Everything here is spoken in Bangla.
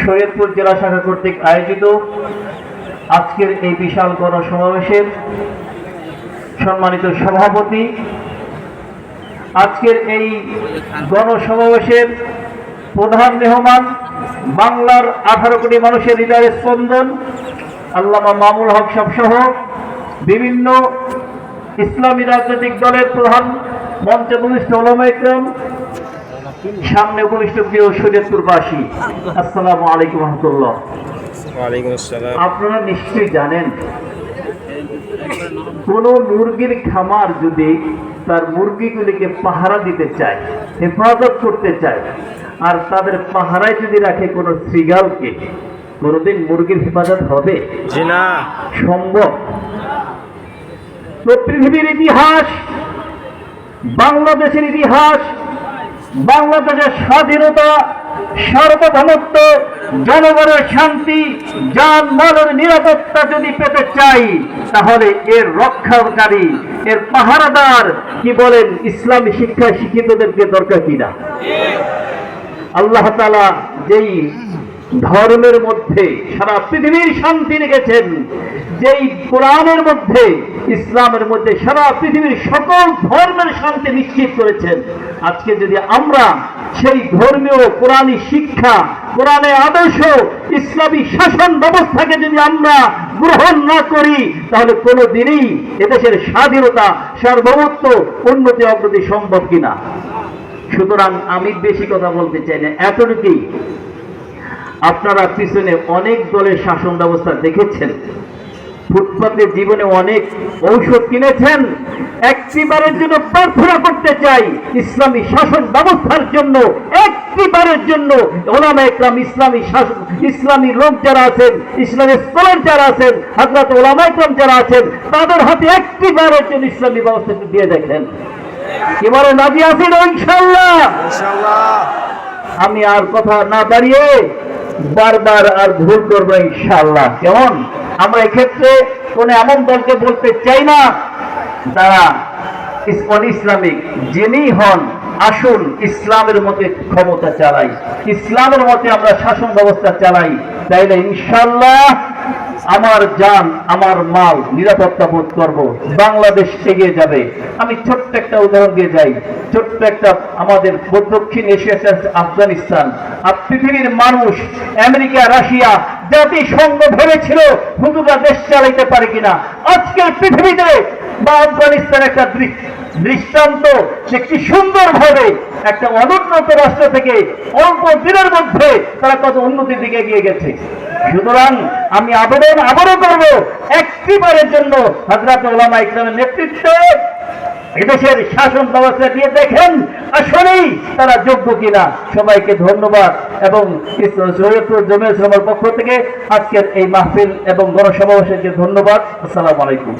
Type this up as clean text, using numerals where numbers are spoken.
শরীয়তপুর জেলা শাখা কর্তৃক আয়োজিত আজকের এই বিশাল গণসমাবেশের সম্মানিত সভাপতি, আজকের এই গণসমাবেশের প্রধান মেহমান, বাংলার 18 কোটি মানুষের হৃদয়ের স্পন্দন আল্লামা মামুনুল হক সাহেব সহ বিভিন্ন ইসলামী রাজনৈতিক দলের প্রধান, মঞ্চে উপবিষ্ট উলামায়ে কেরাম, সামনে উপবিষ্ট প্রিয় শরীয়তপুরবাসী, আসসালামু আলাইকুম রহমতুল্লাহ। ওয়ালাইকুম আসসালাম। আপনারা নিশ্চয়ই জানেন, কোন মুরগির খামার যদি তার মুরগিগুলিকে পাহারা দিতে চায়, হেফাজত করতে চায়, আর তাদের পাহারায় যদি রাখে কোনো শৃগালকে, কোনদিন মুরগির হেফাজত হবে? জি না, সম্ভব? পৃথিবীর ইতিহাস, বাংলাদেশের ইতিহাস, বাংলাদেশের স্বাধীনতা, সার্বভৌমত্ব, জনগণের শান্তি, জানমালের নিরাপত্তা যদি পেতে চাই, তাহলে এর রক্ষাকারী, এর পাহারাদার কি বলেন, ইসলামী শিক্ষায় শিক্ষিতদেরকে দরকার কিনা? আল্লাহ তাআলা যেই ধর্মের মধ্যে সারা পৃথিবীর শান্তি রেখেছেন, যেই কোরআনের মধ্যে, ইসলামের মধ্যে সারা পৃথিবীর সকল ধর্মের শান্তি নিশ্চিত করেছেন, আজকে যদি আমরা সেই ধর্মীয় কোরআনী শিক্ষা, কোরআনের আদর্শ, ইসলামী শাসন ব্যবস্থাকে যদি আমরা গ্রহণ না করি, তাহলে কোনোদিনই এদেশের স্বাধীনতা, সার্বভৌমত্ব, উন্নতি অগ্রগতি সম্ভব কিনা। সুতরাং আমি বেশি কথা বলতে চাই না, এতটুকুই। আপনারা পিছনে অনেক দলের শাসন ব্যবস্থা দেখেছেন, ফুটপাতে জীবনে অনেক ঔষধ কিনেছেন। একটিবারের জন্য প্রার্থনা করতে চাই, ইসলামী শাসন ব্যবস্থার জন্য, একটিবারের জন্য উলামায়ে কেরাম, ইসলামী শাসন, ইসলামী লোক যারা আছেন, ইসলামী স্কলার যারা আছেন, হযরত উলামায়ে কেরাম যারা আছেন, তাদের হাতে একটিবারের জন্য ইসলামী ব্যবস্থাকে দিয়ে দেখেন। এবারে রাজি আছেন ইনশাআল্লাহ? ইনশাআল্লাহ। আমি আর কথা না বাড়িয়ে বারবার আর ভুল করবো ইনশাআল্লাহ। কেমন? আমরা এক্ষেত্রে কোন এমন দলকে বলতে চাই না তারা ইসলামিক, যিনি হন, আসুন ইসলামের মতে ক্ষমতা চালাই, ইসলামের মতে আমরা শাসন ব্যবস্থা চালাই, তাইলে ইনশাআল্লাহ আমার জান, আমার মাল নিরাপত্তা বোধ করব, বাংলাদেশ এগিয়ে যাবে। আমি ছোট্ট একটা উদাহরণ দিয়ে যাই, ছোট্ট একটা, আমাদের দক্ষিণ এশিয়া, আফগানিস্তান, আর পৃথিবীর মানুষ, আমেরিকা, রাশিয়া, জাতিসংঘ ভেবেছিল হুজুররা দেশ চালাইতে পারে কিনা। আজকের পৃথিবীতে বা আফগানিস্তান একটা দৃষ্টান্ত, যে কি সুন্দর ভাবে একটা অনুন্নত রাষ্ট্র থেকে অল্প দিনের মধ্যে তারা কত উন্নতির দিকে এগিয়ে গেছে। সুতরাং আমি আবেদন আবারও করব, একটিবারের জন্য হযরত উলামায়ে কেরামের নেতৃত্বে এদেশের শাসন ব্যবস্থা দিয়ে দেখেন আসলেই তারা যোগ্য কিনা। সবাইকে ধন্যবাদ এবং শরীয়তপুর জমিয়ত উলামার পক্ষ থেকে আজকের এই মাহফিল এবং গণসমাবেশকে ধন্যবাদ। আসসালামু আলাইকুম।